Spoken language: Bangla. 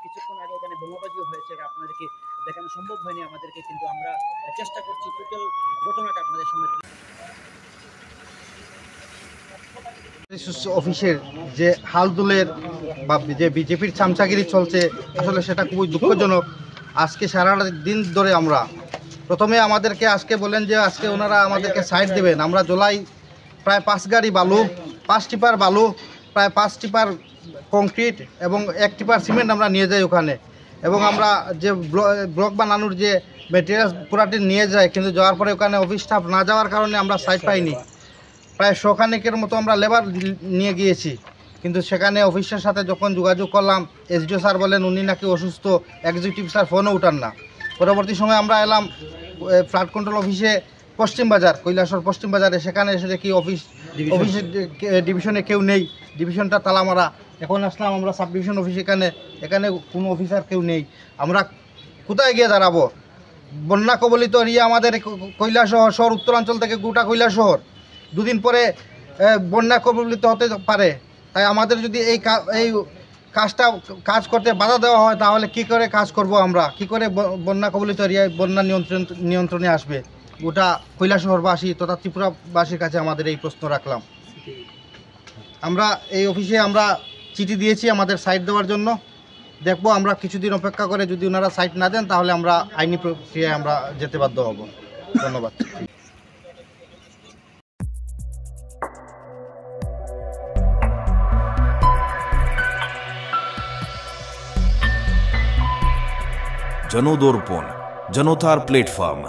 কিছুক্ষণ আগে এখানে বোমাবাজিও হয়েছে, আপনাদেরকে দেখানো সম্ভব হয়নি আমাদেরকে, কিন্তু আমরা চেষ্টা করছি টোটাল ঘটনাটা আপনাদের সামনে। অফিসের যে হালদুলের বা যে বিজেপির চামচাগিরি চলছে, আসলে সেটা খুবই দুঃখজনক। আজকে সারা দিন ধরে আমরা প্রথমে আমাদেরকে আজকে বলেন যে আজকে ওনারা আমাদেরকে সাইড দেবেন। আমরা জোলাই প্রায় 5 গাড়ি বালু, 5 টিপার বালু, প্রায় 5 টিপার কংক্রিট এবং 1 টিপার সিমেন্ট আমরা নিয়ে যাই ওখানে। এবং আমরা যে ব্লক বানানোর যে মেটেরিয়ালস পুরাটি নিয়ে যাই, কিন্তু যাওয়ার পরে ওখানে অফিস স্টাফ না যাওয়ার কারণে আমরা সাইড পাইনি। প্রায় 100 খানেকের মতো আমরা লেবার নিয়ে গিয়েছি, কিন্তু সেখানে অফিসের সাথে যখন যোগাযোগ করলাম, এসডিও স্যার বলেন উনি নাকি অসুস্থ, এক্সিকিউটিভ স্যার ফোনও উঠান না। পরবর্তী সময় আমরা এলাম ফ্লাড কন্ট্রোল অফিসে, পশ্চিম বাজার, কৈলাসহর পশ্চিম বাজারে। সেখানে এসে দেখি অফিসের ডিভিশনে কেউ নেই, ডিভিশনটা তালা মারা। এখন আসলাম আমরা সাব ডিভিশন অফিস, এখানে কোনো অফিসার কেউ নেই। আমরা কোথায় গিয়ে দাঁড়াবো? বন্যা কবলিত এরিয়া আমাদের কৈলাসহর শহর, উত্তরাঞ্চল থেকে গোটা কৈলাসহর। দুদিন পরে বন্যা কবলিত হতে পারে। তাই আমাদের যদি এই কাজ করতে বাধা দেওয়া হয়, তাহলে কি করে কাজ করব? আমরা কি করে বন্যা কবলিত এরিয়ায় বন্যা নিয়ন্ত্রণে আসবে? গোটা কৈলাসহরবাসী তথা ত্রিপুরাবাসীর কাছে আমাদের এই প্রশ্ন রাখলাম। আমরা এই অফিসে আমরা চিঠি দিয়েছি আমাদের সাইট দেওয়ার জন্য। দেখবো আমরা কিছুদিন অপেক্ষা করে, যদি ওনারা সাইট না দেন তাহলে আমরা আইনি প্রক্রিয়ায় আমরা যেতে বাধ্য হব। ধন্যবাদ। জনদর্পণ, জনতার প্ল্যাটফর্ম।